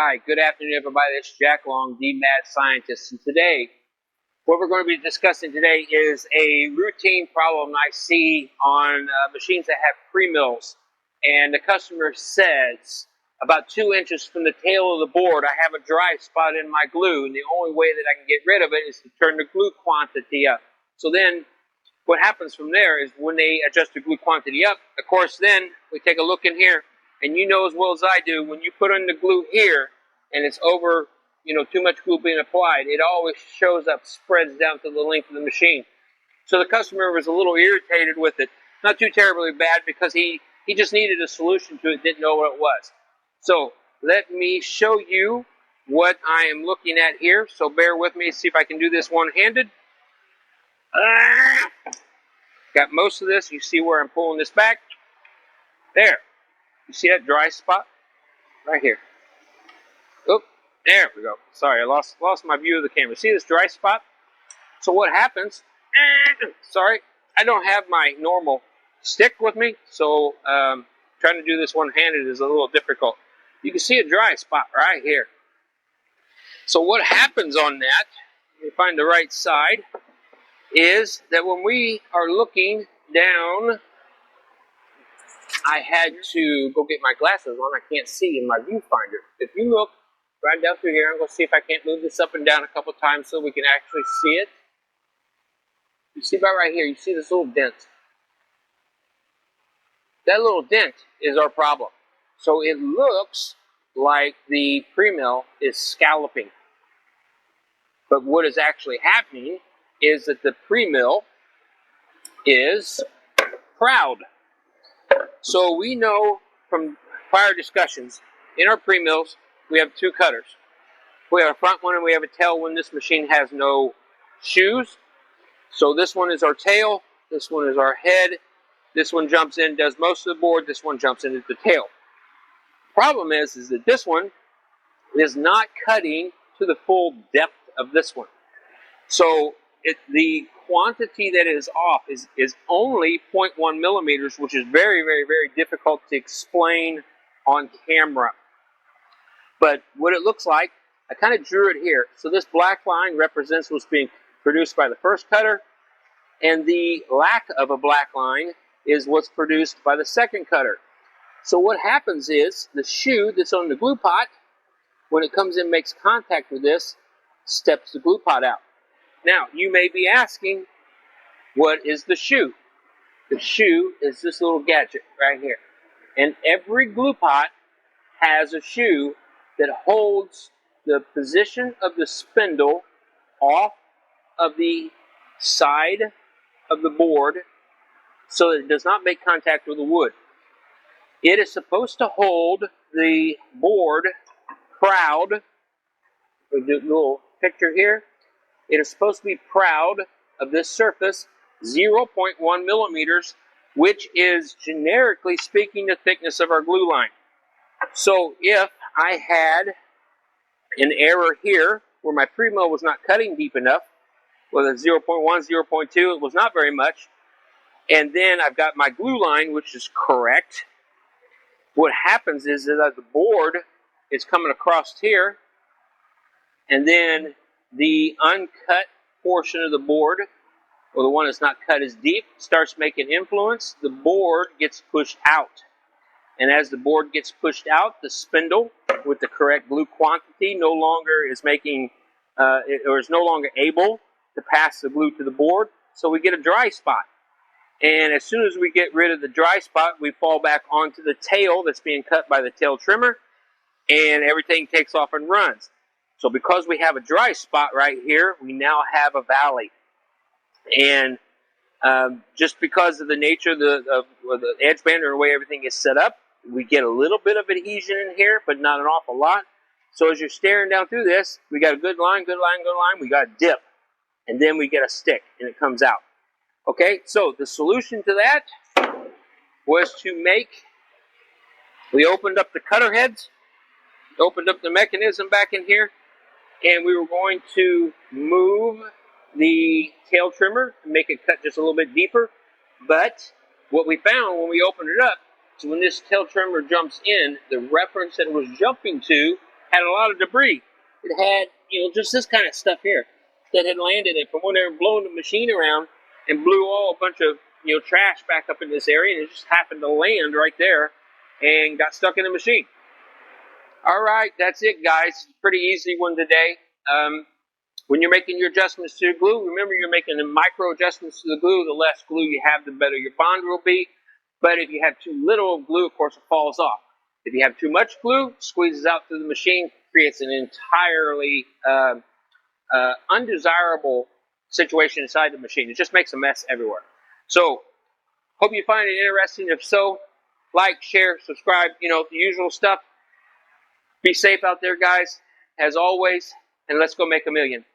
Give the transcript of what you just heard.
Hi, good afternoon, everybody. This is Jack Long, the Mad Scientist. And today, what we're going to be discussing today is a routine problem I see on machines that have premills. And the customer says, about 2 inches from the tail of the board, I have a dry spot in my glue, and the only way that I can get rid of it is to turn the glue quantity up. So then, what happens from there is when they adjust the glue quantity up, of course, then we take a look in here, and you know as well as I do, when you put in the glue here, and it's over, too much glue being applied, it always shows up, spreads down to the length of the machine. So the customer was a little irritated with it. Not too terribly bad, because he just needed a solution to it, didn't know what it was. So let me show you what I am looking at here. So bear with me, see if I can do this one-handed. Got most of this. You see where I'm pulling this back? There. You see that dry spot? Right here. Oh, there we go. Sorry, I lost my view of the camera. See this dry spot? So what happens? Sorry, I don't have my normal stick with me, so trying to do this one-handed is a little difficult. You can see a dry spot right here. So what happens on that, let me find the right side, is that when we are looking down, I had to go get my glasses on. I can't see in my viewfinder. If you look right down through here, I'm going to see if I can't move this up and down a couple times so we can actually see it. You see about right here, you see this little dent. That little dent is our problem. So it looks like the premill is scalloping. But what is actually happening is that the premill is proud. So we know from prior discussions, in our premills, we have 2 cutters. We have a front one and we have a tail one. This machine has no shoes. So this one is our tail, this one is our head. This one jumps in, does most of the board. This one jumps into the tail. Problem is that this one is not cutting to the full depth of this one. So the quantity that is off is only 0.1 millimeters, which is very, very, very difficult to explain on camera. But what it looks like, I kind of drew it here. So this black line represents what's being produced by the first cutter, and the lack of a black line is what's produced by the second cutter. So what happens is the shoe that's on the glue pot, when it comes in, makes contact with this, steps the glue pot out. Now, you may be asking, what is the shoe? The shoe is this little gadget right here. And every glue pot has a shoe that holds the position of the spindle off of the side of the board so that it does not make contact with the wood. It is supposed to hold the board proud. We do a little picture here. It is supposed to be proud of this surface, 0.1 millimeters, which is, generically speaking, the thickness of our glue line. So if I had an error here where my premill was not cutting deep enough, whether it's 0.1, 0.2, it was not very much, and then I've got my glue line, which is correct, what happens is that the board is coming across here, and then the uncut portion of the board, or the one that's not cut as deep, starts making influence. The board gets pushed out. And as the board gets pushed out, the spindle, with the correct glue quantity, no longer is making, or is no longer able to pass the glue to the board. So we get a dry spot. And as soon as we get rid of the dry spot, we fall back onto the tail that's being cut by the tail trimmer, and everything takes off and runs. So because we have a dry spot right here, we now have a valley. And just because of the nature of the Edgebander and the way everything is set up, we get a little bit of adhesion in here, but not an awful lot. So as you're staring down through this, we got a good line, good line, good line. We got a dip, and then we get a stick, and it comes out. Okay, so the solution to that was to we opened up the cutter heads, opened up the mechanism back in here, and we were going to move the tail trimmer to make it cut just a little bit deeper. But what we found when we opened it up is when this tail trimmer jumps in, the reference that it was jumping to had a lot of debris. It had, you know, just this kind of stuff here that had landed in from when they were blowing the machine around and blew all a bunch of, you know, trash back up in this area, and it just happened to land right there and got stuck in the machine. All right, that's it, guys. Pretty easy one today. When you're making your adjustments to the glue, remember you're making the micro adjustments to the glue. The less glue you have, the better your bond will be. But if you have too little glue, of course, it falls off. If you have too much glue, it squeezes out through the machine, creates an entirely undesirable situation inside the machine. It just makes a mess everywhere. So, hope you find it interesting. If so, like, share, subscribe, you know, the usual stuff. Be safe out there, guys, as always, and let's go make a million.